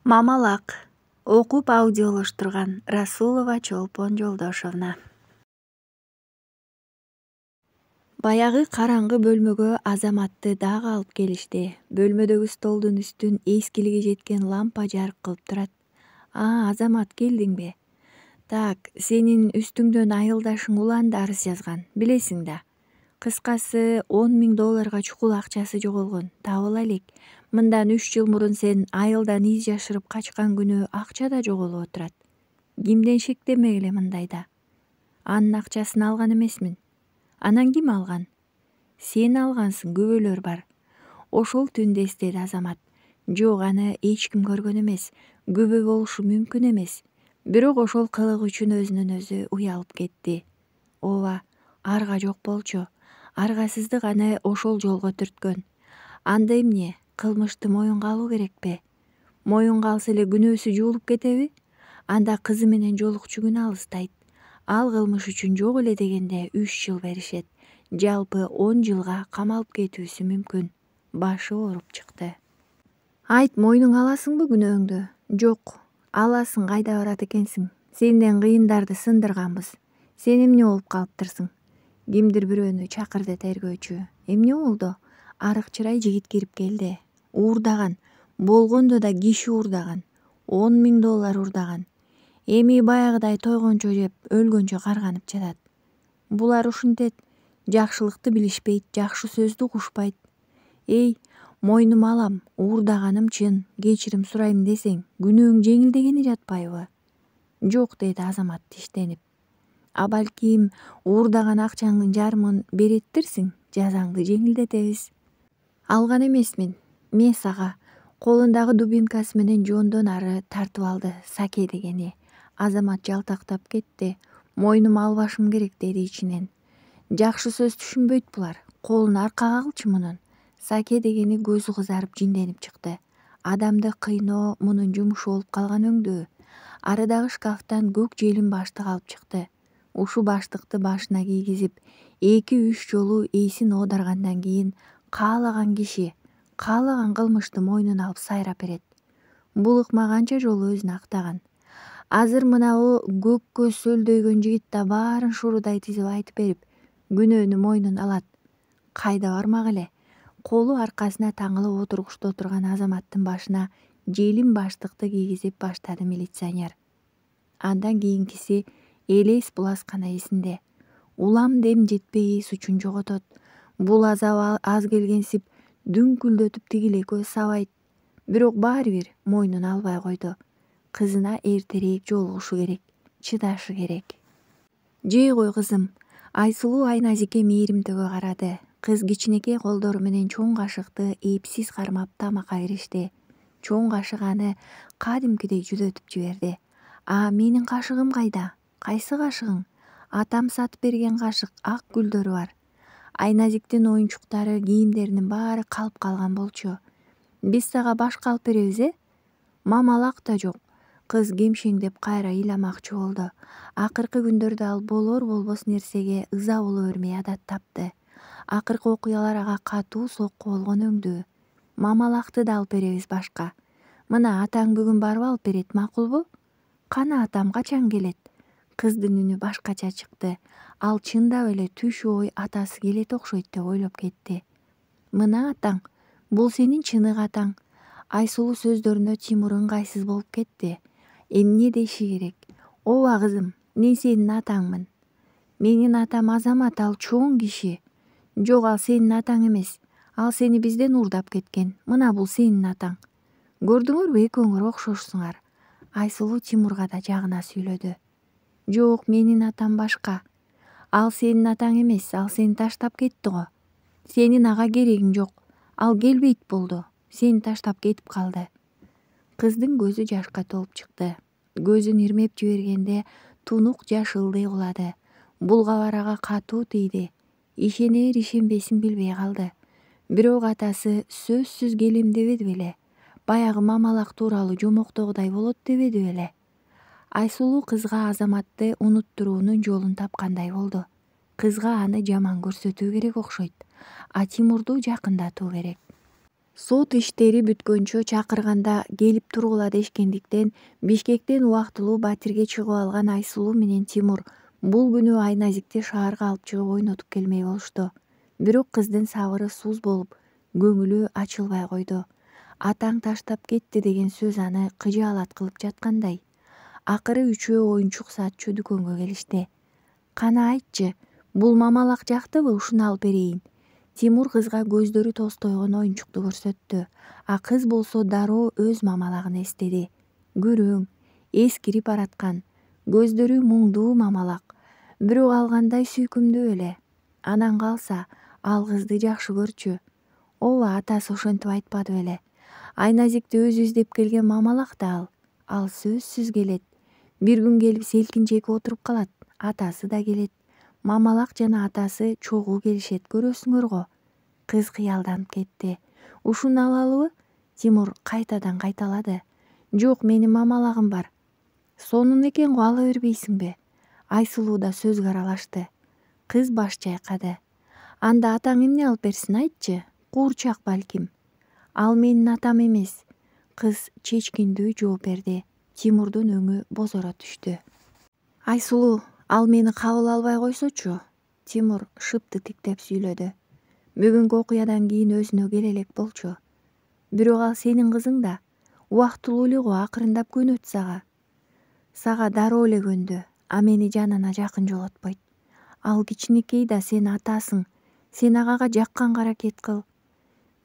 Мамалак. Окуп аудиолоштурган Расулова Чолпон Жолдошовна. Баягы караңгы бөлмөгө Азаматты дагы алып келишти. Бөлмөдөгү столдун үстүн эскилиги жеткен лампа жарык кылып турат. Азамат, келдиңби? Так, сенин үстүңдөн айылдашың уланды арыз жазган, билесиң да. Кыскасы, $10.000 чукул акчасы жоголгон. Табыла элек. Мындан 3 жыл мурун сен айылдан из жашырып качкан күнү акча да жоголуп отурат. Кимден шектемегиле мындайда. Анын акчасын алган эмесмин. Анан ким алган? Сен алгансың, күбөлөр бар. Ошол түндө эстеди Азамат. Жок, аны эч ким көргөн эмес. Күбө болушу мүмкүн эмес. Бирок ошол кылык үчүн өзүнөн өзү уялып кетти. Ооба, арга жок болчу. Аргасыздык аны ошол жолго түрткөн. Анда эмне, кылмышты моюнга алуу керекпи? Моюнга алса эле күнөөсү жуулуп кетеби? Анда кызы менен жолукчу күн алыстайт. Ал кылмыш үчүн жок эле дегенде 3 жыл беришет. Жалпы 10 жылга камалып кетүүсү мүмкүн. Башы ооруп чыкты. Айт, мойнуңа аласыңбы күнөөңдү? Жок, аласың, кайда барат экенсиң? Сенден кыйындарды сындырганбыз. Сен эмне болуп калыптырсың? Кимдир бирөөнү чакырды тергөөчү. Эмне болду? Арык чырай жигит кирип келди. Уурдаган. Болгондо да киши уурдаган. $10.000 уурдаган. Эми баягыдай тойгончо жеп, өлгөнчө карганып жатат. Булар ушинтет. Жакшылыкты билишпейт, жакшы сөздү укушпайт. Эй, мойнума алам, уурдаганым чын, кечирим сурайм десең, күнөөң жеңилдегени жатпайбы? Жок, деди Азамат тиштенип. Балким уурдаган акчаңдын жарымын береттирсиң, жазаңды жеңилдетебиз. Алган эмесмин. Мес ага. Колундагы дубинкасы менен жондон ары тартып алды Саке дегени. Азамат жалтактап кетти. Мойнума албашым керек, деди ичинен. Жакшы сөз түшүнбөйт булар. Колун аркага кылчы мунун. Саке дегени көзү кызарып жинденип чыкты. Адамды кыйноо мунун жумушу болуп калган өңдүү. Арыдагы шкафтан көк желим баштык алып чыкты. Ушу баштыкты башына кийгизип, 2-3 жолу эйсин оодаргандан кийин каалаган киши, каалаган кылмышты мойнуна алып сайрап берет. Бул ыкма канча жолу өзүн актаган. Азыр мынабу көккө сөлдөйгөн жигит да баарын шуурудай тизип айтып берип, күнөөнү мойнуна алат. Кайда бармак эле? Колу аркасына таңылып отургучта отурган Азаматтын башына желим баштыкты кийгизип баштады милиционер. Андан кийинкиси элес булас гана эсинде. Улам дем жетпей сучун жоготот. Бул азабы аз келгенсип дүңкүлдөтүп тигиле көз сабайт. Бирок баары бир мойнуна албай койду. Кызына эртерээк жолугушу керек, чыдашы керек. Жей кой кызым. Айсулуу Айназике мээримдүүгө карады. Кыз кичинекей колдору менен чоң кашыкты эпсиз кармап тамакка киришти. Чоң кашык аны кадимкидей жүдөтүп жиберди. Менин кашыгым кайда? Кайсы кашыгың? Атам сатып берген кашык, ак гүлдөрү бар. Айназиктин оюнчуктары, кийимдеринин баары калып калган болчу. Биз сага башка алып беребиз, Мамалак да жок. Кыз кемшеңдеп кайра ыйламакчы болду. Акыркы күндөрдө ал болор болбос нерсеге ыза боло бермей адат тапты. Акыркы окуялар ага катуу сокку болгон өңдүү. Мамалакты да алып беребиз башка. Мына атаң бүгүн барып алып берет, макулбу? Кана атам качан келет? Кыздын үнү башкача чыкты. Ал чындап эле түш ой атасы келет окшойт деп ойлоп кетти. Мына атаң, бул сенин чынык атаң. Айсулуу сөздөрүнө Тимур ыңгайсыз болуп кетти. Эмне деши керек? Ооба кызым, мен сенин атаңмын. Менин атам Азамат, ал чоң киши. Жок, ал сенин атаң эмес. Ал сени бизден уурдап кеткен. Мына бул сенин атаң. Көрдүңөрбү, экөөңөр окшошсуңар. Айсулуу Тимурга да жагына сүйлөдү. Жок, менин атам башка. Ал сенин атаң эмес, ал сени таштап кетти го. Сенин ага керегиң жок. Ал келбейт болду. Сени таштап кетип калды. Кыздын көзү жашка толуп чыкты. Көзүн ирмеп жибергенде тунук жаш ылдый кулады. Бул кабар ага катуу тийди. Ишенер ишенбесин билбей калды. Бирок атасы сөзсүз келем дебеди беле? Баягы Мамалак тууралуу жомоктогудай болот дебеди беле? Айсулуу кызга Азаматты унуттуруунун жолун тапкандай болду. Кызга аны жаман көрсөтүү керек окшойт, а Тимурду жакындатуу керек. Сот иштери бүткөнчө чакырганда келип тургула дешкендиктен Бишкектен убактылуу батирге чыгып алган Айсулуу менен Тимур бул күнү Айназикти шаарга алып чыгып ойнотуп келмек болушту. Бирок кыздын сабыры суз болуп, көңүлү ачылбай койду. Атаң таштап кетти деген сөз аны кыжаалат кылып жаткандай. Акыры үчөө оюнчук сатчу дүкөнгө келишти. Кана айтчы, бул мамалак жактыбы, ушуну алып берейин. Тимур кызга көздөрү тостойгон оюнчукту көрсөттү. А кыз болсо дароо өз мамалагын эстеди. Күрөң, эскирип бараткан, көздөрү муңдуу мамалак, бирок алгандай сүйкүмдүү эле. Анан калса, ал кызды жакшы көрчү. Ооба, атасы ошентип айтпады беле. Айназикти өзү издеп келген мамалак да ал. Ал сөзсүз келет. Бир күн келип селкинчек отуруп калат, атасы да келет. Мамалак жана атасы чогуу келишет, көрөсүңөр го. Кыз кыялданып кетти. Ушуну алалыбы? Тимур кайтадан кайталады. Жок, менин мамалагым бар. Сонун экен го, ала бербейсиңби? Айсулуу да сөзгө аралашты. Кыз баш чайкады. Анда атаң эмне алып берсин, айтчы? Куурчак балким. Ал менин атам эмес. Кыз чечкиндүү жооп берди. Тимурдун өңү бозоро түштү. Айсулуу, ал мени кабыл албай койсочу. Тимур шыпты тиктеп сүйлөдү. Бүгүнкү окуядан кийин өзүнө келе элек болчу. Бирок ал сенин кызың да. Убактылуу эле го, акырындап көнөт сага. Сага дароо эле көндү, а мени жанына жакын жолотпойт. Ал кичинекей да, сен атасың. Сен ага жаккан аракет кыл.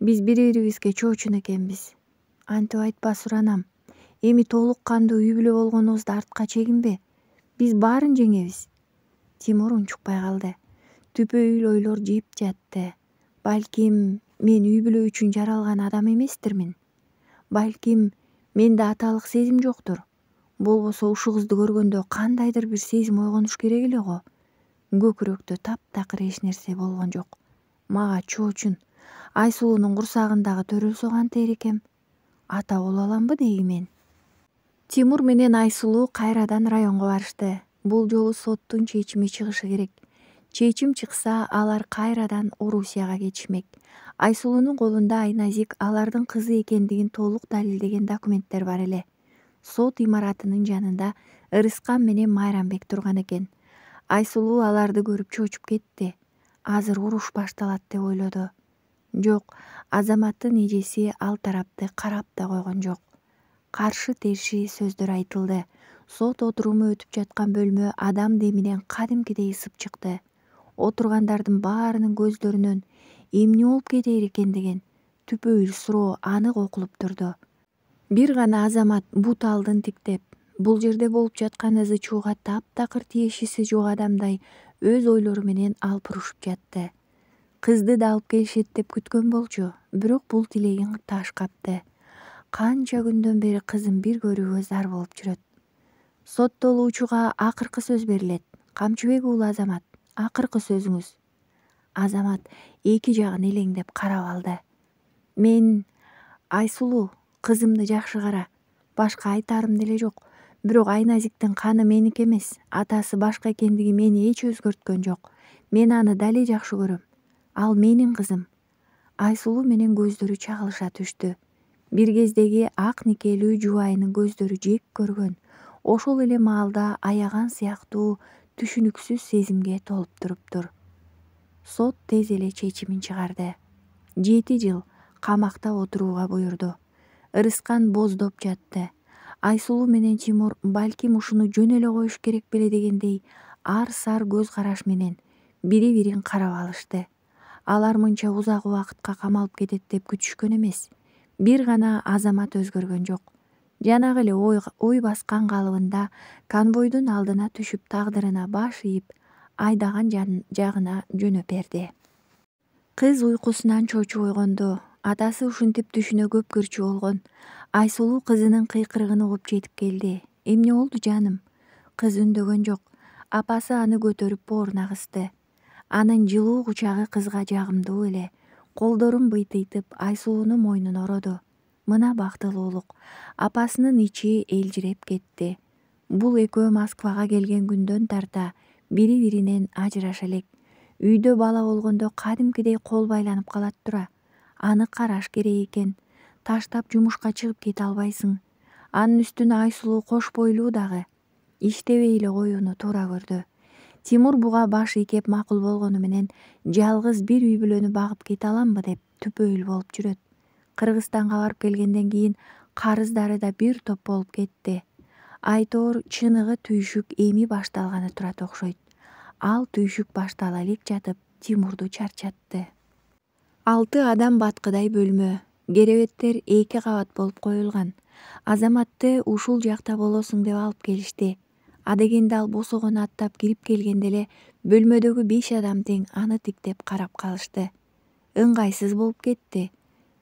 Биз бири-бирибизге чоочун экенбиз. Антип айтпа, суранам. Эми толук кандуу үй бүлө болгонубузду артка чегинбе. Биз баарын жеңебиз. Тимур унчукпай калды. Түпөйүл ойлор жеп жатты. Балким, мен үй бүлө үчүн жаралган адам эместирмин. Балким, менде аталык сезим жоктур. Болбосо ушул кызды көргөндө кандайдыр бир сезим ойгонуш керек эле го. Көкүрөктө таптакыр эч нерсе болгон жок. Мага чоочун. Айсулуунун курсагындагы төрөлсө кантер экем? Ата боло аламбы дейги мен? Тимур менен Айсулуу кайрадан районго барышты. Бул жолу соттун чечими чыгышы керек. Чечим чыкса, алар кайрадан Орусияга кетишмек. Айсулуунун колунда Айназик алардын кызы экендигин толук далилдеген документтер бар эле. Сот имаратынын жанында Ырыскан менен Майрамбек турган экен. Айсулуу аларды көрүп чочуп кетти. Азыр уруш башталат деп ойлоду. Жок, Азаматтын эжеси ал тарапты карап да койгон жок. Каршы терши сөздөр айтылды. Сот отуруму өтүп жаткан бөлмө адам деминен кадимкидей ысып чыкты. Отургандардын баарынын көздөрүнөн эмне болуп кетер экен деген түпөйүл суроо анык окулуп турду. Бир гана Азамат бут алдын тиктеп, бул жерде болуп жаткан ызы чууга таптакыр тиешеси жок адамдай өз ойлору менен алпурушуп жатты. Кызды да алып келишет деп күткөн болчу, бирок бул тилегин таш капты. Канча күндөн бери кызын бир көрүүгө зар болуп жүрөт. Соттолуучуга акыркы сөз берилет. Камчыбек уулу Азамат, акыркы сөзүңүз. Азамат эки жагын элеңдеп карап алды. Мен, Айсулуу, кызымды жакшы кара. Башка айтарым деле жок. Бирок Айназиктин каны меники эмес. Атасы башка экендиги мени эч өзгөрткөн жок. Мен аны дале жакшы көрөм. Ал менин кызым. Айсулуу менен көздөрү чагылыша түштү. Бир кездеги ак никелүү жубайынын көздөрү жек көргөн, ошол эле маалда аяган сыяктуу түшүнүксүз сезимге толуп туруптур. Сот тез эле чечимин чыгарды. 7 жыл камакта отурууга буйрду. Ырыскан боздоп жатты. Айсулуу менен Тимур балким ушуну жөн эле коюш керек беле дегендей ар-сар көз караш менен бири-бирин карап алышты. Алар мынча узак убакытка камалып кетет деп күтүшкөн эмес. Бир гана Азамат өзгөргөн жок. Жанагы эле ой баскан калыбында конвойдун алдына түшүп тагдырына баш ийип, айдаган жагына жөнөп берди. Кыз уйкусунан чочуп ойгонду. Атасы ушинтип түшүнө көп кирчү болгон. Айсулуу кызынын кыйкырыгын угуп жетип келди. Эмне болду жаным? Кыз үндөгөн жок. Апасы аны көтөрүп бооруна кысты. Анын жылуу кучагы кызга жагымдуу эле. Колдорун быйтыйтып Айсулуунун мойнуна ороду. Мына бактылуулук. Апасынын ичи элжиреп кетти. Бул экөө Москвага келген күндөн тарта бири-биринен ажыраша элек. Үйдө бала болгондо кадимкидей кол байланып калат тура. Аны караш керек экен. Таштап жумушка чыгып кете албайсың. Анын үстүнө Айсулуу кош бойлуу дагы. Иштебей эле коюуну туура көрдү. Тимур буга баш ийкеп макул болгону менен жалгыз бир үй бүлөнү багып кете аламбы деп түпөйүл болуп жүрөт. Кыргызстанга барып келгенден кийин карыздары да бир топ болуп кетти. Айтор чыныгы түйшүк эми башталганы турат окшойт. Ал түйшүк баштала элек жатып Тимурду чарчатты. 6 адам баткыдай бөлмө. Керебеттер 2 кабат болуп коюлган. Азаматты ушул жакта болосуң деп алып келишти. Адегенде ал босогону аттап кирип келгенде эле бөлмөдөгү 5 адам тең аны тиктеп карап калышты. Ыңгайсыз болуп кетти.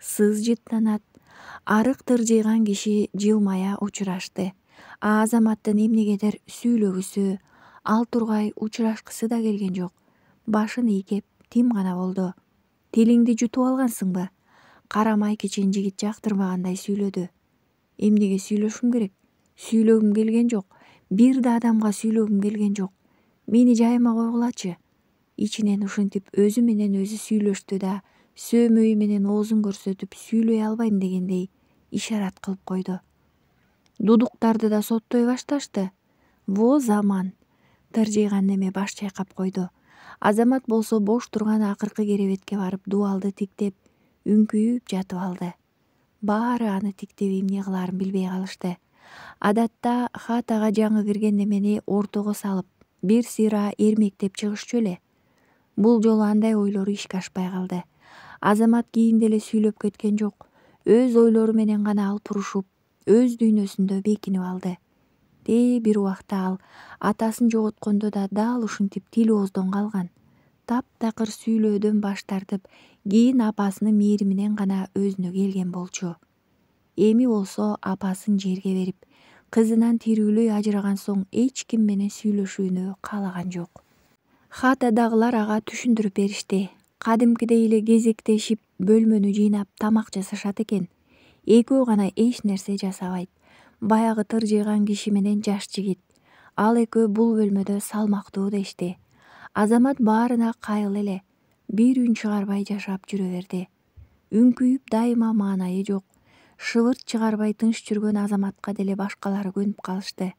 Сыз жыттанат. Арык тыржыйган киши жылмая учурашты. Азаматтын эмнегедир сүйлөгүсү, ал тургай учурашкысы да келген жок. Башын ийкеп тим гана болду. Тилиңди жутуп алгансыңбы? Карамай кечен жигит жактырбагандай сүйлөдү. Эмнеге сүйлөшүм керек? Сүйлөгүм келген жок. Бир да адамга сүйлөгүм келген жок. Мени жайыма койгулачы. Ичинен ушинтип өзү менен өзү сүйлөштү да сөөмөйү менен оозун көрсөтүп сүйлөй албайм дегендей ишарат кылып койду. Дудуктарды да соттой башташты. Во заман. Тыржыйган неме баш чайкап койду. Азамат болсо бош турган акыркы керебетке барып дубалды тиктеп, үңкүйүп жатып алды. Баары аны тиктеп эмне кылаарын билбей калышты. Адатта хатага жаңы кирген немени ортого салып, бир сыйра эрмектеп чыгышчу эле. Бул жолу андай ойлору ишке ашпай калды. Азамат кийинде эле сүйлөп кеткен жок. Өз ойлору менен гана алпурушуп, өз дүйнөсүндө бекинип алды. Бир убакта ал атасын жоготкондо да дал ушинтип тил ооздон калган. Таптакыр сүйлөөдөн баш тартып, кийин апасынын мээриминен гана өзүнө келген болчу. Эми болсо апасын жерге берип, кызынан тирүүлөй ажыраган соң эч ким менен сүйлөшүүнү каалаган жок. Хатадагылар ага түшүндүрүп беришти. Кадимкидей эле кезектешип бөлмөнү жыйнап тамак жасашат экен. Экөө гана эч нерсе жасабайт. Баягы тыржыйган киши менен жаш жигит. Ал экөө бул бөлмөдө салмактуу дешти. Азамат баарына кайыл эле. Бир үн чыгарбай жашап жүрө берди. Үңкүйүп дайыма маанайы жок. Шыбырт чыгарбай тынч жүргөн Азаматка деле башкалары көнүп калышты.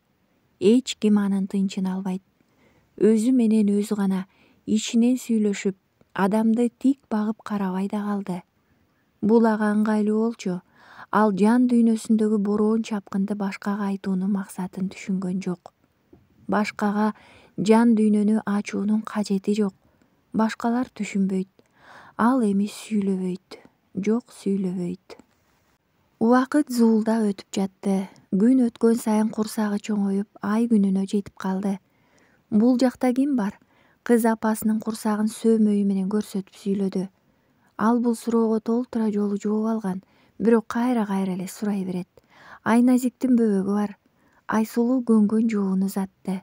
Эч ким анын тынчын албайт. Өзү менен өзү гана ичинен сүйлөшүп, адамды тик багып карабай да калды. Бул ага ыңгайлуу болчу. Ал жан дүйнөсүндөгү бороон чапкынды башкага айтуунун максатын түшүнгөн жок. Башкага жан дүйнөнү ачуунун кажети жок. Башкалар түшүнбөйт. Ал эми сүйлөбөйт. Жок, сүйлөбөйт. Убакыт зуулдап өтүп жатты. Күн өткөн сайын курсагы чоңоюп, ай күнүнө жетип калды. Бул жакта ким бар? Кыз апасынын курсагын сөөмөйү менен көрсөтүп сүйлөдү. Ал бул суроого толтура жолу жооп алган, бирок кайра эле сурай берет. Айназиктин бөбөгү бар. Айсулуу көнгөн жуун узатты.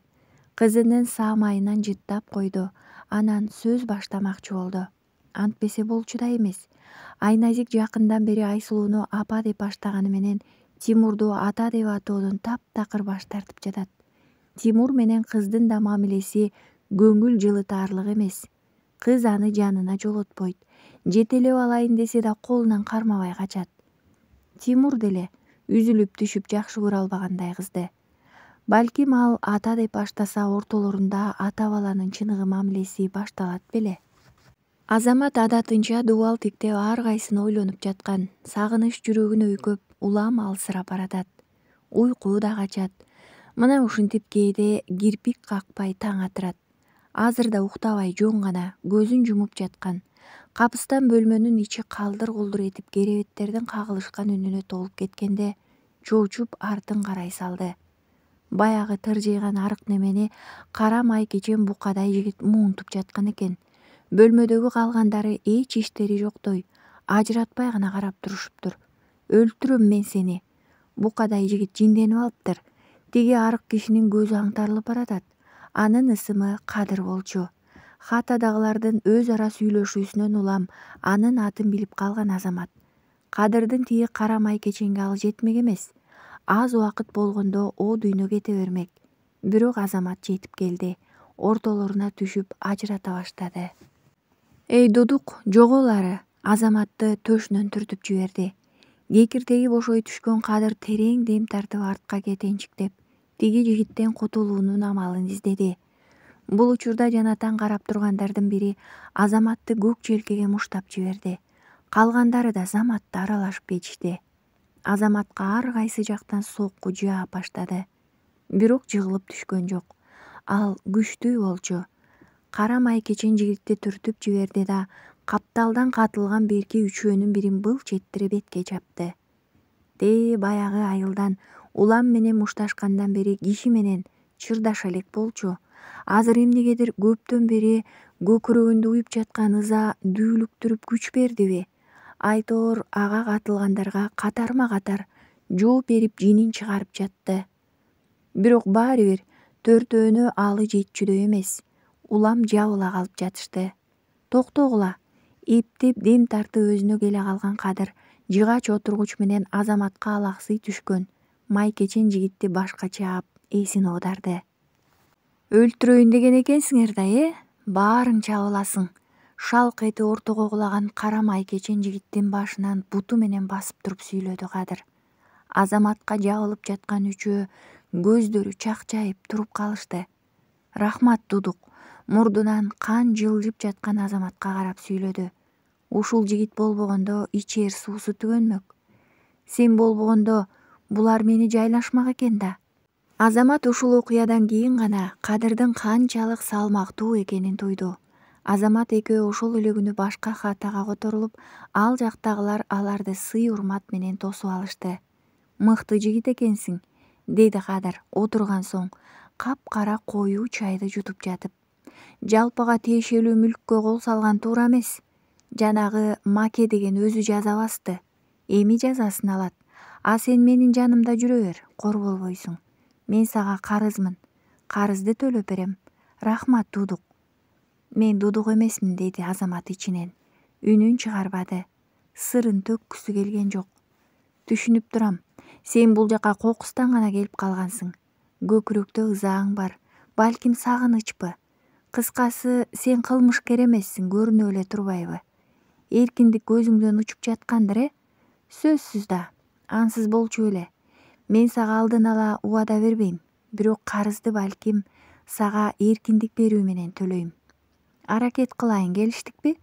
Кызынын саамайынан жыттап койду. Анан сөз баштамакчы болду. Антпесе болчу да эмес. Айназик жакындан бери Айсулууну апа деп баштаганы менен Тимурду ата деп атоодон таптакыр баш тартып жатат. Тимур менен кыздын да мамилеси көңүл жылытаарлык эмес. Кыз аны жанына жолотпойт. Жетелеп алайын десе да колунан кармабай качат. Тимур деле үзүлүп түшүп жакшы көрө албагандай кызды. Балким ал ата деп баштаса ортолорунда ата баланын чыныгы мамилеси башталат беле. Азамат адатынча дубал тиктеп ар кайсын ойлонуп жаткан. Сагыныч жүрөгүн өйкөп, улам алсырап баратат. Уйку да качат. Мына ушинтип кээде кирпик какпай таң атырат. Азыр да уктабай жон гана көзүн жумуп жаткан. Капыстан бөлмөнүн ичи калдыр-кулдур этип керебеттердин кагылышкан үнүнө толуп кеткенде чоочуп артын карай салды. Баягы тыржыйган арык немени кара май кечен букадай жигит муунтуп жаткан экен. Бөлмөдөгү калгандары эч иштери жоктой, ажыратпай гана карап турушуптур. Өлтүрөм мен сени. Букадай жигит жинденип алыптыр. Тиги арык кишинин көзү аңтарылып баратат. Анын ысымы Кадыр болчу. Хатадагылардын өз ара сүйлөшүүсүнөн улам анын атын билип калган Азамат. Кадырдын тиги кара май кеченге ал жетмек эмес. Аз убакыт болгондо о дүйнө кете бермек. Бирок Азамат жетип келди. Ортолоруна түшүп ажырата баштады. Эй Дудук, жогол ары. Азаматты төшүнөн түртүп жиберди. Кекиртеги бошой түшкөн Кадыр терең дем тартып артка кетенчиктеп тиги жигиттен кутулуунун амалын издеди. Бул учурда жанатан карап тургандардын бири Азаматты көк желкеге муштап жиберди. Калгандары да заматта аралашып кетишти. Азаматка ар кайсы жактан сокку жаап баштады. Бирок жыгылып түшкөн жок. Ал күчтүү болчу. Кара майкечен жигитти түртүп жиберди да капталдан катылган берки үчөөнүн бирин былч этирип бетке чапты. Баягы айылдан улам менен мушташкандан бери киши менен чырдаша элек болчу. Азыр эмнегедир көптөн бери көкүрөгүндө уюп жаткан ыза дүүлүктүрүп күч бердиби? Айтор ага катылгандарга катарма катар жооп берип жинин чыгарып жатты. Бирок баары бир төртөөнү алы жетчүдөй эмес. Улам жабыла калып жатышты. Токтогула, эптеп дем тартып өзүнө келе калган Кадыр жыгач отургуч менен Азаматка алаксый түшкөн майкечен жигитти башка чаап эсин оодарды. Өлтүрөйүн деген экенсиңер да, баарың чабыласың. Шалк эти ортого кулаган кара майкечен жигиттин башынан буту менен басып туруп сүйлөдү Кадыр. Азаматка жабылып жаткан үчөө көздөрү чакчайып туруп калышты. Рахмат Дудук, мурдунан кан жылжып жаткан Азаматка карап сүйлөдү. Ушул жигит болбогондо ичер суусу түгөнмөк. Сен болбогондо булар мени жайлашмак экен да. Азамат ушул окуядан кийин гана Кадырдын канчалык салмактуу экенин туйду. Азамат экөө ошол эле күнү башка хатага которулуп, ал жактагылар аларды сый урмат менен тосуп алышты. Мыкты жигит экенсиң, деди Кадыр отурган соң, капкара коюу чайды жутуп жатып. Жалпыга тиешелүү мүлккө кол салган туура эмес. Жанагы Маке деген өзү жаза басты. Эми жазасын алат. А сен менин жанымда жүрө бер, кор болбойсуң. Мен сага карызмын. Карызды төлөп берем. Рахмат Дудук. Мен Дудук эмесмин, деди Азамат ичинен. Үнүн чыгарбады. Сырын төккүсү келген жок. Түшүнүп турам. Сен бул жака кокустан гана келип калгансың. Көкүрөктө ызаң бар. Балким сагынычпы. Кыскасы, сен кылмышкер эмессиң, көрүнүп эле турбайбы? Эркиндик көзүңдөн учуп жаткандыр, Сөзсүз да. Ансыз болчу эле. Мен сага алдын ала убада бербейм. Бирок карызды балким сага эркиндик берүү менен төлөйм. Аракет кылайын, келиштикпи?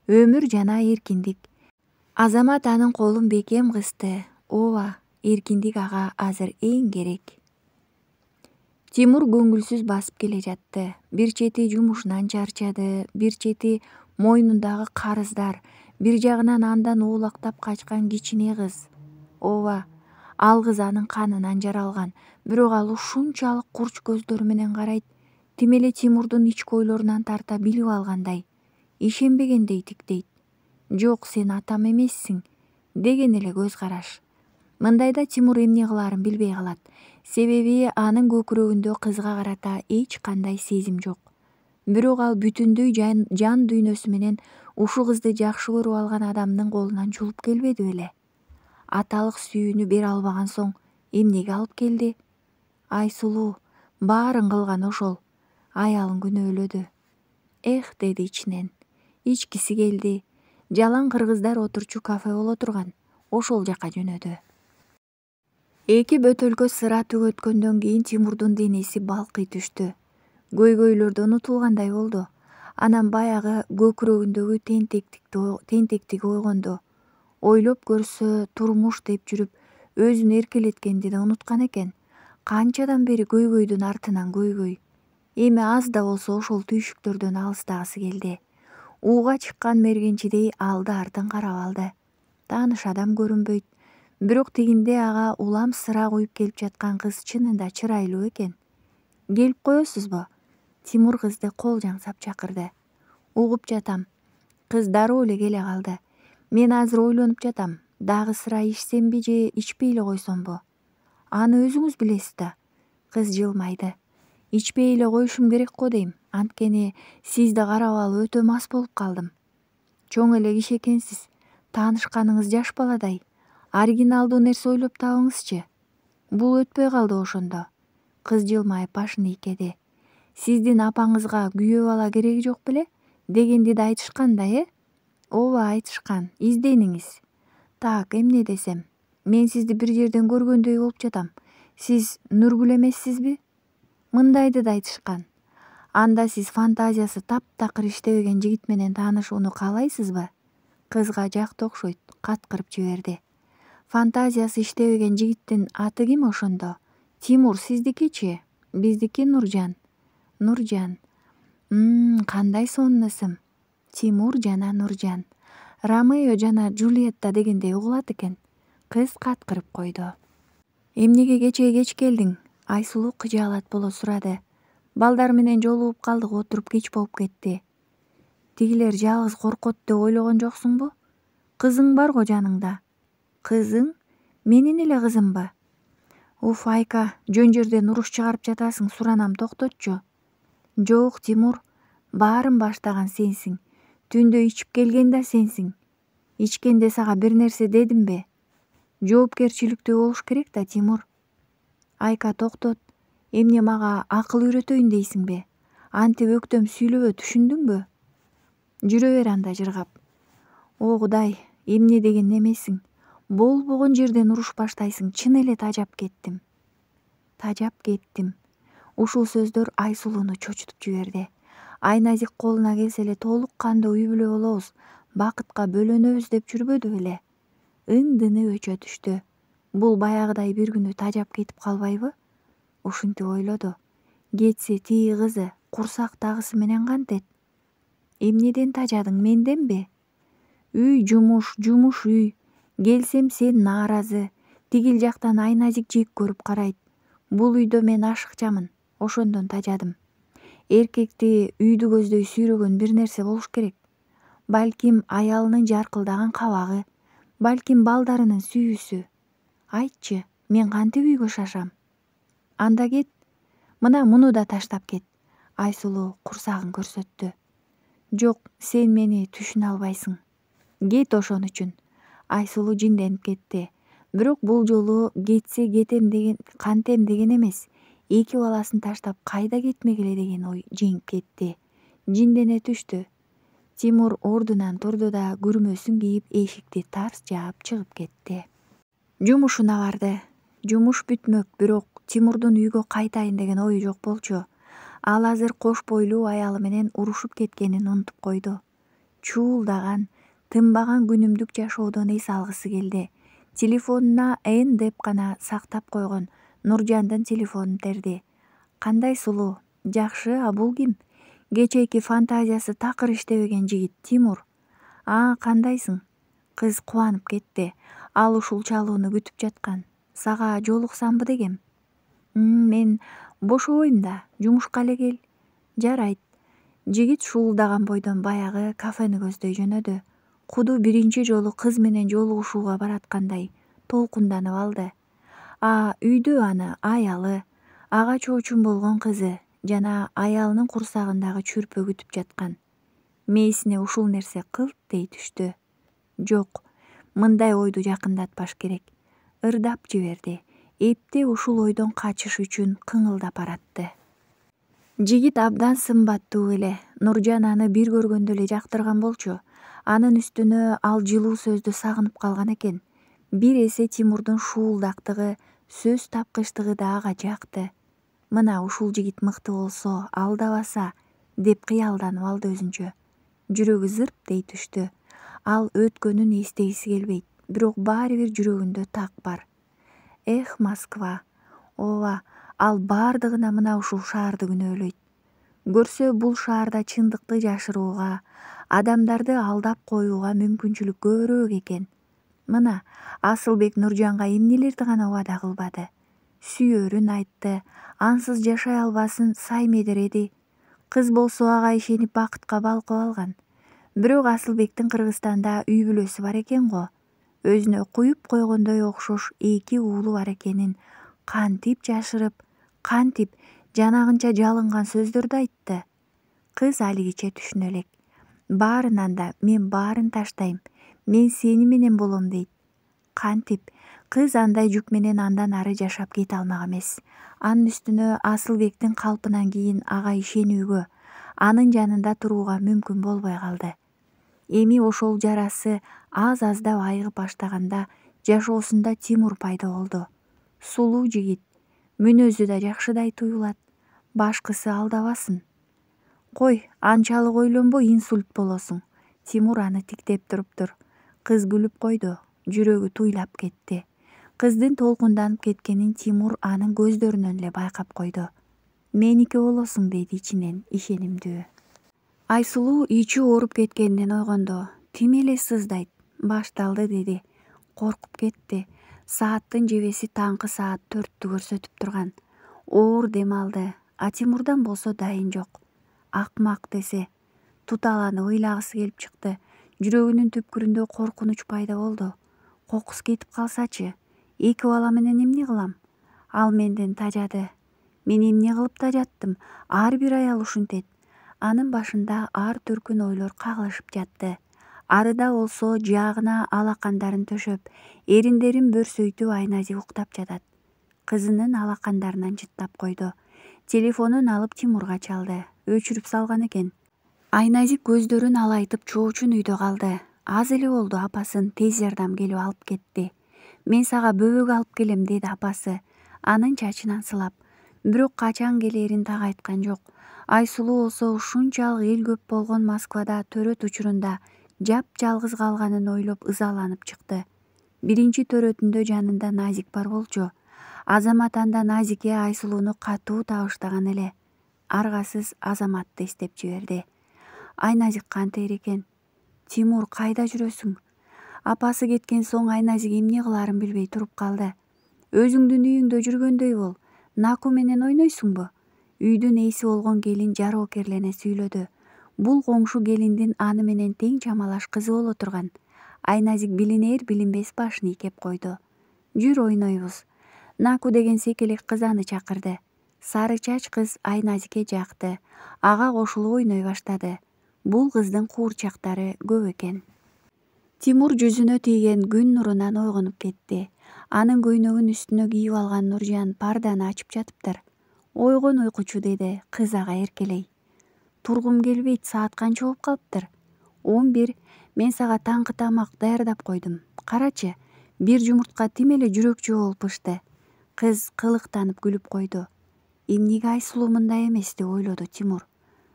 Өмүр жана эркиндик. Азамат анын колун бекем кысты. Ооба, эркиндик ага азыр эң керек. Тимур көңүлсүз басып келе жатты. Бир чети жумушунан чарчады, бир чети мойнундагы карыздар, бир жагынан андан оолактап качкан кичине кыз. Ооба, ал кыз анын канынан жаралган, бирок ал ушунчалык курч көздөрү менен карайт. Тим эле Тимурдун ички ойлорунан тарта билип алгандай, ишенбегендей тиктейт. Жок, сен атам эмессиң, деген эле көз караш. Мындайда Тимур эмне кылаарын билбей калат. Себеби анын көкүрөгүндө кызга карата эч кандай сезим жок. Бирок ал бүтүндөй жан дүйнөсү менен ушул кызды жакшы көрүп алган адамдын колунан жулуп келбеди беле? Аталык сүйүүнү бере албаган соң эмнеге алып келди? Айсулуу, баарын кылган ошол. Аялын күнөөлөдү. Эх, деди ичинен. Ичкиси келди. Жалаң кыргыздар отурчу кафе боло турган. Ошол жака жөнөдү. Эки бөтөлкө сыра түгөткөндөн кийин Тимурдун денеси балкый түштү. Көйгөйлөрдү унутулгандай болду. Анан баягы көкүрөгүндөгү тентектик ойгондо. Ойлоп көрсө, турмуш деп жүрүп, өзүн эркелеткенди да унуткан экен. Канчадан бери көйгөйдүн артынан көйгөй. Эми аз да болсо ошол түйшүктөрдөн алыстагысы келди. Ууга чыккан мергенчидей алды артын карап алды. Тааныш адам көрүнбөйт. Бирок тигинде ага улам сыра куюп келип жаткан кыз чынында чырайлуу экен. Келип коесузбу? Тимур кызды кол жаңсап чакырды. Угуп жатам. Кыз дароо эле келе калды. Мен азыр ойлонуп жатам. Дагы сыра ичсемби же ичпей эле койсомбу? Аны өзүңүз билесиз да. Кыз жылмайды. Ичпей эле коюшум керек го дейм. Анткени сизди карап алып өтө мас болуп калдым. Чоң эле киши экенсиз. Таанышканыңыз жаш баладай. Оригиналдуу нерсе ойлоп табыңызчы. Бул өтпөй калды ошондо. Кыз жылмайып башын ийкеди. Сиздин апаңызга күйөө бала кереги жок беле? Дегенди да айтышкан да, Ооба айтышкан, издениңиз. Так, эмне десем? Мен сизди бир жерден көргөндөй болуп жатам. Сиз Нургүл эмессизби? Мындайды да айтышкан. Анда сиз фантазиясы таптакыр иштебеген жигит менен таанышууну каалайсызбы? Кызга жакты окшойт, каткырып жиберди. Фантазиясы иштебеген жигиттин аты ким ошондо? Тимур сиздикичи? Биздики Нуржан. Нуржан. Кандай сонун ысым. Тимур жана Нуржан. Ромео жана Джульетта дегендей угулат экен. Кыз каткырып койду. Эмнеге кечээ кеч келдиң? Айсулуу кыжаалат боло сурады. Балдар менен жолугуп калдык, отуруп кеч болуп кетти. Тигилер жалгыз коркот деп ойлогон жоксуңбу? Кызың барго жаныңда. Кызың? Менин эле кызымбы? Уф, Айка, жөн жерден уруш чыгарып жатасың, суранам, токтотчу. Жок, Тимур, баарын баштаган сенсиң. Түндө ичип келген да сенсиң. Ичкенде сага бир нерсе дедимби? Жоопкерчиликтүү болуш керек да, Тимур. Айка, токтот. Эмне мага акыл үйрөтөйүн дейсиңби? Антип өктөм сүйлөбө, түшүндүңбү? Жүрө бер анда жыргап. О Кудай, эмне деген немесиң? Болбогон жерден уруш баштайсың, чын эле тажап кеттим. Тажап кеттим. Ушул сөздөр Айсулууну чочутуп жиберди. Айназик колуна келсе эле толук кандуу үй бүлө болобуз, бакытка бөлөнөбүз деп жүрбөдү беле? Ындыны өчө түштү. Бул баягыдай бир күнү тажап кетип калбайбы? Ушинтип ойлоду. Кетсе тиги кызы, курсактагысы менен кантет? Эмнеден тажадың, менденби? Үй жумуш, жумуш үй. Келсем сен нааразы. Тигил жактан Айназик жек көрүп карайт. Бул үйдө мен ашыкчамын. Ошондон тажадым. Эркекти үйдү көздөй сүйрөгөн бир нерсе болуш керек. Балким аялынын жаркылдаган кабагы, балким балдарынын сүйүүсү. Айтчы, мен кантип үйгө шашам? Анда кет. Мына муну да таштап кет. Айсулуу курсагын көрсөттү. Жок, сен мени түшүнө албайсың. Кет ошон үчүн. Айсулуу жинденип кетти. Бирок бул жолу кетсе кетем деген, кантем деген эмес. Эки баласын таштап кайда кетмек эле деген ой жеңип кетти. Жиндене түштү. Тимур ордунан турду да күрмөсүн кийип эшикти тарс жаап чыгып кетти. Жумушуна барды. Жумуш бүтмөк, бирок Тимурдун үйгө кайтайын деген ою жок болчу. Ал азыр кош бойлуу аялы менен урушуп кеткенин унутуп койду. Чуулдаган, тынбаган күнүмдүк жашоодон эс алгысы келди. Телефонуна Н деп гана сактап койгон Нуржандын телефонун терди. Кандай сулуу, жакшы, а бул ким? Кечээки фантазиясы такыр иштебеген жигит Тимур. Кандайсың? Кыз кубанып кетти. Ал ушул чалууну күтүп жаткан. Сага жолуксамбы дегем. Мен бошобойм да, жумушка эле кел. Жарайт. Жигит шуулдаган бойдон баягы кафени көздөй жөнөдү. Куду биринчи жолу кыз менен жолугушууга бараткандай толкунданып алды. Үйдө аны аялы, ага чоочун болгон кызы жана аялынын курсагындагы чүрпө күтүп жаткан. Мээсине ушул нерсе кылт дей түштү. Жок, мындай ойду жакындатпаш керек. Ырдап жиберди. Эптеп ушул ойдон качыш үчүн кыңылдап баратты. Жигит абдан сымбаттуу эле. Нуржан аны бир көргөндө эле жактырган болчу. Анын үстүнө ал жылуу сөздү сагынып калган экен. Бир эсе Тимурдун шуулдактыгы, сөз тапкычтыгы да ага жакты. Мына ушул жигит мыкты болсо, алдабаса, деп кыялданып алды өзүнчө. Жүрөгү зырп дей түштү. Ал өткөнүн эстегиси келбейт, бирок баары бир жүрөгүндө так бар. Эх, Москва. Ооба, ал баардыгына мына ушул шаарды күнөөлөйт. Көрсө бул шаарда чындыкты жашырууга, адамдарды алдап коюуга мүмкүнчүлүк көбүрөөк экен. Мына Асылбек Нуржанга эмнелерди гана убада кылбады. Сүйөрүн айтты, ансыз жашай албасын сай медиреди. Кыз болсо ага ишенип бакытка балкып алган. Бирок Асылбектин Кыргызстанда үй бүлөсү бар экен го. Өзүнө куюп койгондой окшош эки уулу бар экенин кантип жашырып, кантип жанагынча жалынган сөздөрдү айтты. Кыз алигиче түшүнө элек. Баарынан да мен баарын таштайм, мен сени менен болом дейт. Кантип кыз андай жүк менен андан ары жашап кете алмак эмес. Анын үстүнө Асылбектин калпынан кийин ага ишенүүгө, анын жанында турууга мүмкүн болбой калды. Эми ошол жарасы аз-аздап айыгып баштаганда жашоосунда Тимур пайда болду. Сулуу жигит, мүнөзү да жакшыдай туюлат. Башкысы алдабасын. Кой, анчалык ойлонбой инсульт болосуң. Тимур аны тиктеп туруптур. Кыз күлүп койду. Жүрөгү туйлап кетти. Кыздын толкунданып кеткенин Тимур анын көздөрүнөн эле байкап койду. Меники болосуң, деди ичинен ишенимдүү. Айсулуу ичи ооруп кеткенинен ойгондо. Тим эле сыздайт. Башталды, деди. Коркуп кетти. Сааттын жебеси таңкы саат 4-тү көрсөтүп турган. Оор дем алды. А Тимурдан болсо дайын жок. Акмак десе. Туталанып ыйлагысы келип чыкты. Жүрөгүнүн түпкүрүндө коркунуч пайда болду. Кокус кетип калсачы? Эки бала менен эмне кылам? Ал менден тажады. Мен эмне кылып тажаттым? Ар бир аял ушинтет. Анын башында ар түркүн ойлор кагылышып жатты. Арыда болсо жаагына алакандарын төшөп, эриндерин бөрсөйтүп Айназик уктап жатат. Кызынын алакандарынан жыттап койду. Телефонун алып Тимурга чалды. Өчүрүп салган экен. Айназик көздөрүн алайтып чоочун үйдө калды. Аз эле болду, апасын тез жардам келип алып кетти. Мен сага бөбөк алып келем, деди апасы, анын чачынан сылап. Бирок качан келерин так айткан жок. Айсулуу болсо ушунчалык эл көп болгон Москвада төрөт учурунда жапжалгыз калганын ойлоп ызаланып чыкты. Биринчи төрөтүндө жанында Назик бар болчу. Азамат анда Назикке Айсулууну катуу табыштаган эле. Аргасыз Азаматты эстеп жиберди. Айназик кантер экен? Тимур, кайда жүрөсүң? Апасы кеткен соң Айназик эмне кыларын билбей туруп калды. Өзүңдүн үйүңдө жүргөндөй бол. Наку менен ойнойсуңбу? Үйдүн ээси болгон келин жароокерлене сүйлөдү. Бул коңшу келиндин аны менен тең чамалаш кызы боло турган. Айназик билинер билинбес башын ийкеп койду. Жүр ойнойбуз. Наку деген секелек кыз аны чакырды. Сары чач кыз Айназикке жакты. Ага кошулуп ойной баштады. Бул кыздын куурчактары көп экен. Тимур жүзүнө тийген күн нурунан ойгонуп кетти. Анын көйнөгүн үстүнө кийип алган Нуржан парданы ачып жатыптыр. Ойгон уйкучу, деди кыз ага эркелей. Тургум келбейт, саат канча болуп калыптыр? 11. Мен сага таңкы тамак даярдап койдум. Карачы, бир жумуртка тим эле жүрөкчү болуп пышты. Кыз кылыктанып күлүп койду. Эмнеге Айсулуу мындай эмес, деп ойлоду Тимур.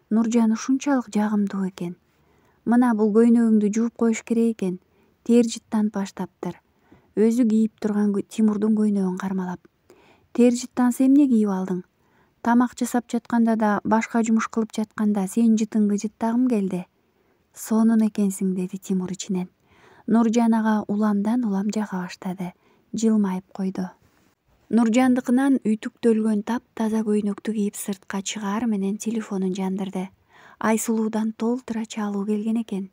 Нуржан ушунчалык жагымдуу экен. Мына бул көйнөгүңдү жууп коюш керек экен. Тер жыттанып баштаптыр. Өзү кийип турган Тимурдун көйнөгүн кармалап. Тер жыттанса эмне кийип алдың? Тамак жасап жатканда да, башка жумуш кылып жатканда сенин жытыңды жыттагым келди. Сонун экенсиң, деди Тимур ичинен. Нуржан ага уламдан улам жага баштады. Жылмайып койду. Нуржандыкынан үтүктөлгөн таптаза көйнөктү кийип сыртка чыгаар менен телефонун жандырды. Айсулуудан толтура чалуу келген экен.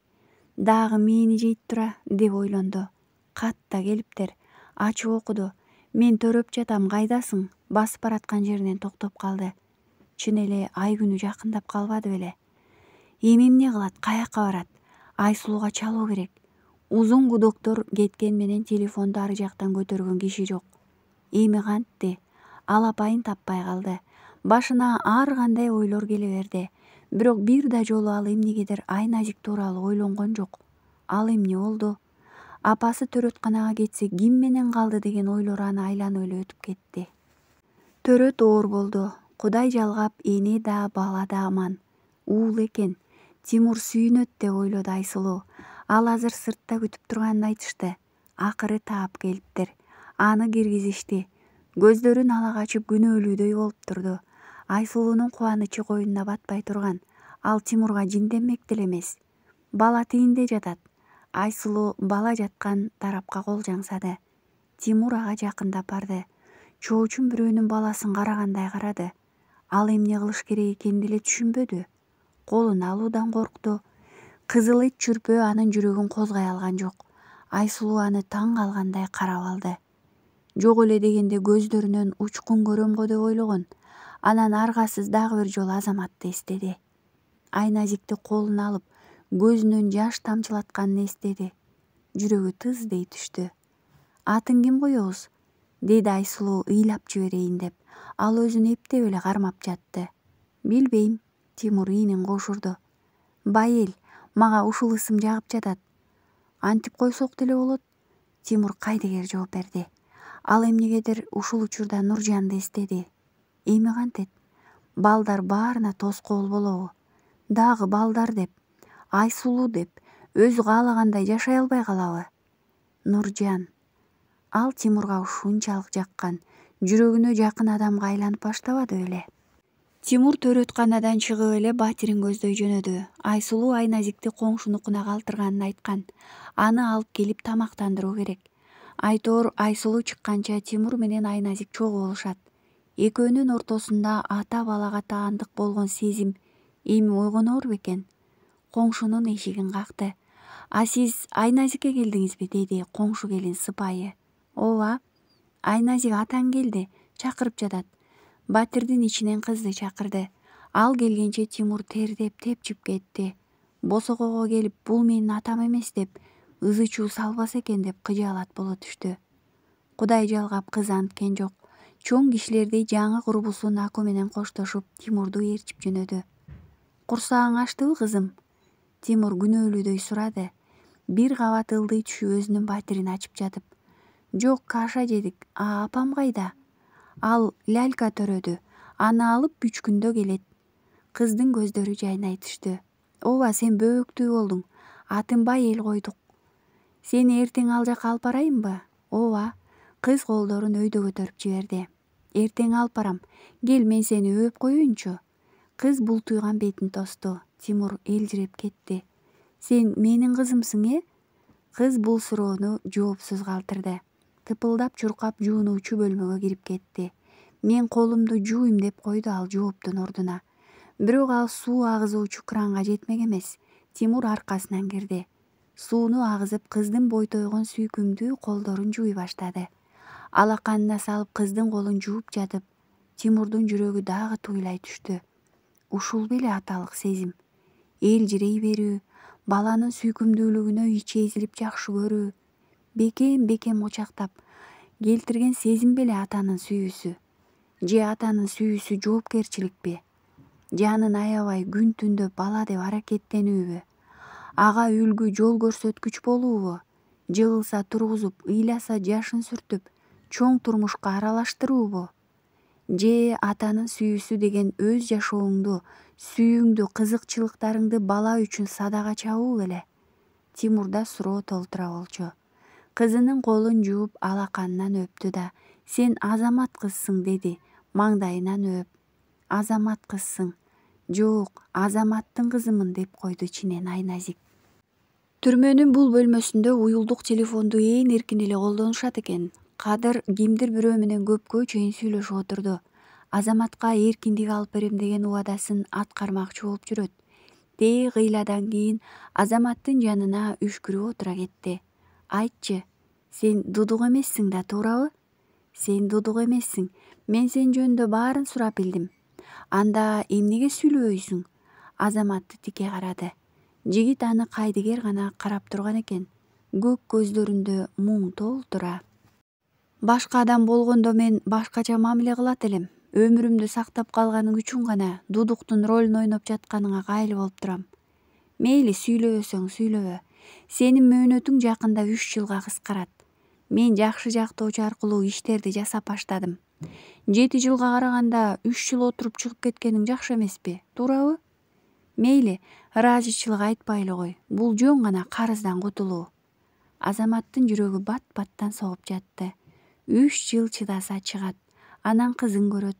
Дагы мени жейт тура, деп ойлонду. Катта келиптир. Ачып окуду. Мен төрөп жатам, кайдасың? Басып бараткан жеринен токтоп калды. Чын эле ай күнү жакындап калбады беле? Эми эмне кылат, каяка барат? Айсулууга чалуу керек. Узун гудоктор кеткен менен телефонду ары жактан көтөргөн киши жок. Эми кантти? Ал апайын таппай калды. Башына ар кандай ойлор келе берди. Бирок бир да жолу ал эмнегедир Айназик тууралуу ойлонгон жок. Ал эмне болду? Апасы төрөтканага кетсе ким менен калды деген ойлор аны айланып эле өтүп кетти. Төрөт оор болду. Кудай жалгап, эне да бала да аман. Уул экен. Тимур сүйүнөт, деп ойлоду Айсулуу. Ал азыр сыртта күтүп турганын айтышты. Акыры таап келиптир. Аны киргизишти. Көздөрүн ала качып күнөөлүүдөй болуп турду. Айсулуунун кубанычы коюнуна батпай турган. Ал Тимурга жинденмек деле эмес. Бала тигинде жатат. Айсулуу бала жаткан тарапка кол жаңсады. Тимур ага жакындап барды. Чоочун бирөөнүн баласын карагандай карады. Ал эмне кылыш керек экенин деле түшүнбөдү. Колун алуудан коркту. Кызыл эт чүрпөө анын жүрөгүн козгой алган жок. Айсулуу аны таң калгандай карап алды. Жок эле дегенде көздөрүнөн учкун көрөм го деп ойлогон. Анан аргасыз дагы бир жолу Азаматты эстеди. Айназикти колуна алып, көзүнөн жаш тамчылатканын эстеди. Жүрөгү тыздей түштү. Атын ким коебуз? Деди Айсулуу ыйлап жиберейин деп. Ал өзүн эптеп эле кармап жатты. Билбейм, Тимур ийнин кошурду. Байел, Мага ушул ысым жагып жатат. Антип койсок деле болот. Тимур кайдыгер жооп берди. Ал эмнегедир ушул учурда Нуржанды эстеди. Эми кантет? Балдар баарына тоскоол болобу? Дагы балдар деп, Айсулуу деп, өзү каалагандай жашай албай калабы? Нуржан. Ал Тимурга ушунчалык жаккан, жүрөгүнө жакын адамга айланып баштабады беле? Тимур төрөтканадан чыгып эле Батирин көздөй жөнөдү. Айсулуу Айназикти коңшунукуна калтырганын айткан. Аны алып келип тамактандыруу керек. Айтоор Айсулуу чыкканча Тимур менен Айназик чогуу болушат. Экөөнүн ортосунда ата балага таандык болгон сезим эми ойгонор бекен? Коңшунун эшигин какты. А сиз Айназикке келдиңизби? Деди коңшу келин сыпайы. Ооба. Айназик атаң келди, чакырып жатат. Батирдин ичинен кызды чакырды. Ал келгенче Тимур тердеп тепчип кетти. Босокого келип бул менин атам эмес деп ызы чуу салбаса экен деп кыжаалат боло түштү. Кудай жалгап кыз анткен жок. Чоң кишилердей жаңы курбусу Нако менен коштошуп Тимурду ээрчип жөнөдү. Курсагың ачтыбы кызым? Тимур күнөөлүүдөй сурады. Бир кабат ылдый түшүп өзүнүн батирин ачып жатып. Жок, каша жедик. А апам кайда? Ал лялька төрөдү. Аны алып 3 күндө келет. Кыздын көздөрү жайнай түштү. Ооба, сен бөөктүү болдуң. Атынбай эл койдук. Сени эртең ал жака алып барайынбы? Ооба. Кыз колдорун өйдө көтөрүп жиберди. Эртең алып барам. Кел, мен сени өөп коеюнчу. Кыз бултуйган бетин тосту. Тимур элжиреп кетти. Сен менин кызымсың, э? Кыз бул суроону жоопсуз калтырды. Тыпылдап чуркап жуунуучу бөлмөгө кирип кетти. Мен колумду жууйм деп койду ал жооптун ордуна. Бирок ал суу агызуучу кранга жетмек эмес. Тимур аркасынан кирди. Сууну агызып кыздын бойтойгон сүйкүмдүү колдорун жууй баштады. Алаканына салып кыздын колун жууп жатып, Тимурдун жүрөгү дагы туйлай түштү. Ушул беле аталык сезим. Элжирей берүү, баланын сүйкүмдүүлүгүнө ичи эзилип жакшы көрүү. Бекем кучактап келтирген сезим беле атанын сүйүүсү. Же атанын сүйүүсү жоопкерчиликпи? Жанын аябай күн түндө бала деп аракеттенүүбү? Ага үлгү жол көрсөткүч болуубу? Жыгылса тургузуп, ыйласа жашын сүртүп, чоң турмушка аралаштыруубу? Же атанын сүйүүсү деген өз жашооңду, сүйүүңдү, кызыкчылыктарыңды бала үчүн садага чабуу беле? Тимурда суроо толтура болчу. Кызынын колун жууп алаканынан өптү да, сен азамат кызсың деди, маңдайынан өөп. Азамат кызсың. Жок, Азаматтын кызымын деп койду ичинен Айназик. Түрмөнүн бул бөлмөсүндө уюлдук телефонду ээн эркин эле колдонушат экен. Кадыр кимдир бирөө менен көпкө чейин сүйлөшүп отурду. Азаматка эркиндик алып берем деген убадасын аткармакчы болуп жүрөт. Тээ кыйладан кийин Азаматтын жанына үшкүрүп отура кетти. Айтчы, сен Дудук эмессиң да, туурабы? Сен Дудук эмессиң. Мен сен жөнүндө баарын сурап билдим. Анда эмнеге сүйлөбөйсүң? Азаматты тике карады. Жигит аны кайдыгер гана карап турган экен. Көк көздөрүндө муң толтура. Башка адам болгондо мен башкача мамиле кылат элем. Өмүрүмдү сактап калганың үчүн гана Дудуктун ролун ойноп жатканыңа кайыл болуп турам. Мейли, сүйлөбөсөң сүйлөбө. Сенин мөөнөтүң жакында 3 жылга кыскарат. Мен жакшы жактоочу аркылуу иштерди жасап баштадым. 7 жылга караганда 3 жыл отуруп чыгып кеткениң жакшы эмеспи, туурабы? Мейли, ыраазычылык айтпай эле кой. Бул жөн гана карыздан кутулуу. Азаматтын жүрөгү бат-баттан согуп жатты. 3 жыл чыдаса чыгат. Анан кызын көрөт.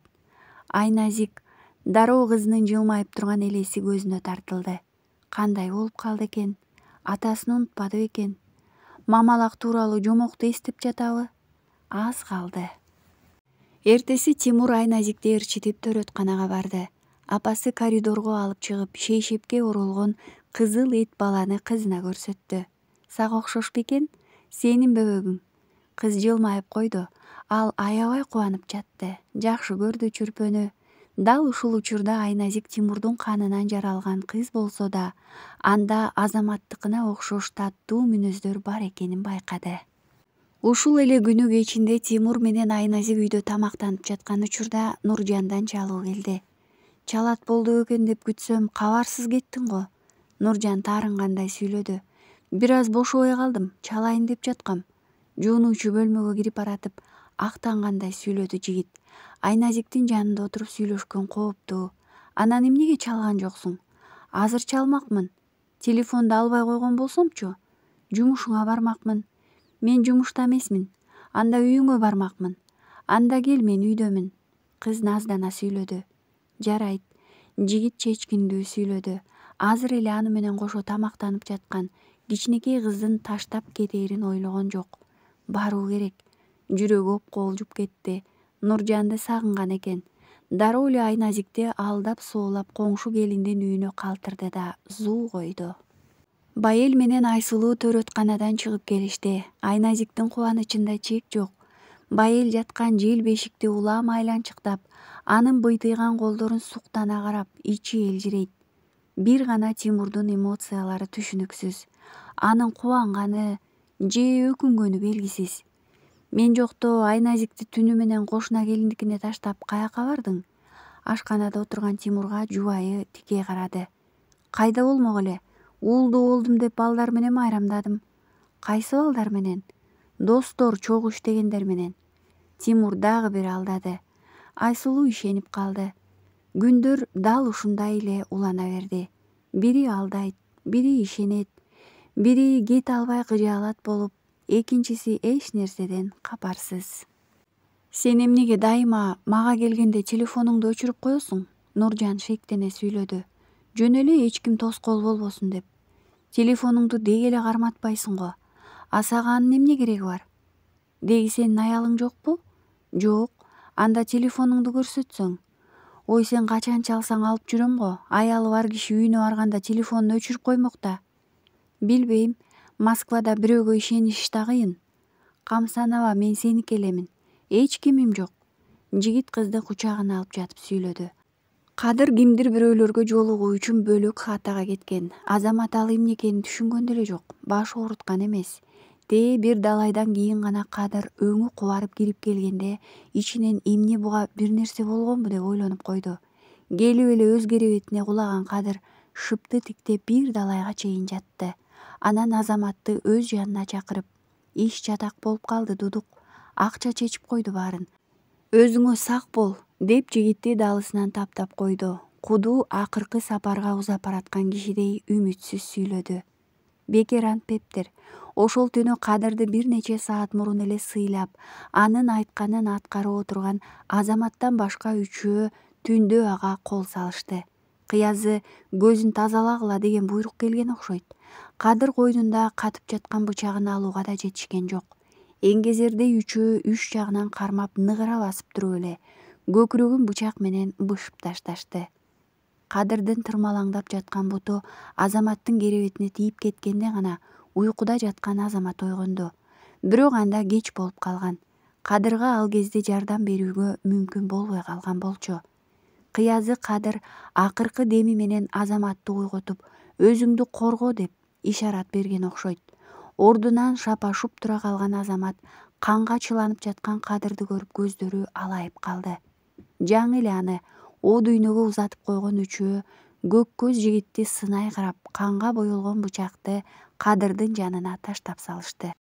Айназик дароо кызынын жылмайып турган элеси көзүнө тартылды. Кандай болуп калды экен? Атасын унутпады бекен? Мамалак тууралуу жомокту эстеп жатабы? Аз калды. Эртеси Тимур Айназикти ээрчитип төрөтканага барды. Апасы коридорго алып чыгып, шейшепке оролгон кызыл эт баланы кызына көрсөттү. Сага окшош бекен? Сенин бөбөгүң. Кыз жылмайып койду. Ал аябай кубанып жатты. Жакшы көрдү чүрпөнү. Дал ушул учурда Айназик Тимурдун канынан жаралган кыз болсо да, анда Азаматтыкына окшош таттуу мүнөздөр бар экенин байкады. Ушул эле күнү кечинде Тимур менен Айназик үйдө тамактанып жаткан учурда Нуржандан чалуу келди. Чалат болду экен деп күтсөм, кабарсыз кеттиң го. Нуржан таарынгандай сүйлөдү. Бир аз бошобой калдым, чалайын деп жаткам. Жуунуучу бөлмөгө кирип баратып актангандай сүйлөдү жигит. Айназиктин жанында отуруп сүйлөшкөн кооптуу. Анан эмнеге чалган жоксуң? Азыр чалмакмын. Телефонду албай койгон болсомчу? Жумушуңа бармакмын. Мен жумушта эмесмин. Анда үйүңө бармакмын. Анда кел, мен үйдөмүн. Кыз наздана сүйлөдү. Жарайт. Жигит чечкиндүү сүйлөдү. Азыр эле аны менен кошо тамактанып жаткан кичинекей кыздын таштап кетээрин ойлогон жок. Баруу керек. Жүрөгү опколжуп кетти. Нуржанды сагынган экен. Дароо эле Айназикти алдап соолап коңшу келиндин үйүнө калтырды да зуу койду. Байел менен Айсулуу төрөтканадан чыгып келишти. Айназиктин кубанычында чек жок. Байел жаткан жел бешикти улам айланчыктап, анын быйтыйган колдорун суктана карап, ичи элжирейт. Бир гана Тимурдун эмоциялары түшүнүксүз. Анын кубанганы же өкүнгөнү белгисиз. Мен жокто Айназикти түнү менен кошуна келиндикине таштап каяка бардың? Ашканада отурган Тимурга жубайы тикей карады. Кайда болмок эле? Уулдуу болдум деп балдар менен майрамдадым. Кайсы балдар менен? Достор, чогуу иштегендер менен. Тимур дагы бир алдады. Айсулуу ишенип калды. Күндөр дал ушундай эле улана берди. Бири алдайт, бири ишенет, бири кете албай кыжаалат болуп, экинчиси эч нерседен капарсыз. Сен эмнеге дайыма мага келгенде телефонуңду өчүрүп коесуң? Нуржан шектене сүйлөдү. Жөн эле эч ким тоскоол болбосун деп. Телефонуңду деги эле карматпайсың го. Сага анын эмне кереги бар? Деги сенин аялың жокпу? Жок. Анда телефонуңду көрсөтсөң. Ой, сен качан чалсаң алып жүрөм го. Аялы бар киши үйүнө барганда телефонун өчүрүп коймок да. Билбейм. Москвада бирөөгө ишениш да кыйын. Камсанаба, мен сеники элемин. Эч кимим жок. Жигит кызды кучагына алып жатып сүйлөдү. Кадыр кимдир бирөөлөргө жолугуу үчүн бөлөк хатага кеткен. Азамат ал эмне экенин түшүнгөн деле жок. Баш ооруткан эмес. Бир далайдан кийин гана Кадыр өңү кубарып кирип келгенде ичинен эмне буга бир нерсе болгонбу деп ойлонуп койду. Келип эле өз керебетине кулаган Кадыр шыпты тиктеп бир далайга чейин жатты. Анан Азаматты өз жанына чакырып: иш жатак болуп калды, Дудук. Акча чечип койду баарын. Өзүңө сак бол, деп жигитти далысынан таптап койду. Куду акыркы сапарга узап бараткан кишидей үмүтсүз сүйлөдү. Бекер антпептир. Ошол түнү Кадырды бир нече саат мурун эле сыйлап, анын айтканын аткарып отурган Азаматтан башка үчөө түндө ага кол салышты. Кыязы көзүн тазалагыла деген буйрук келген окшойт. Кадыр койнунда катып жаткан бычагын алууга да жетишкен жок. Эңгезердей үчөө үч жагынан кармап ныгыра басып туруп эле көкүрөгүн бычак менен бышып ташташты. Кадырдын тырмалаңдап жаткан буту Азаматтын керебетине тийип кеткенде гана уйкуда жаткан Азамат ойгонду. Бирок анда кеч болуп калган. Кадырга ал кезде жардам берүүгө мүмкүн болбой калган болчу. Кыязы Кадыр акыркы деми менен Азаматты ойготуп, өзүңдү корго деп ишарат берген окшойт. Ордунан шапашып тура калган Азамат канга чыланып жаткан Кадырды көрүп көздөрү алайып калды. Жаңы эле аны о дүйнөгө узатып койгон үчөө көк көз жигитти сынай карап канга боелгон бычакты Кадырдын жанына таштап салышты.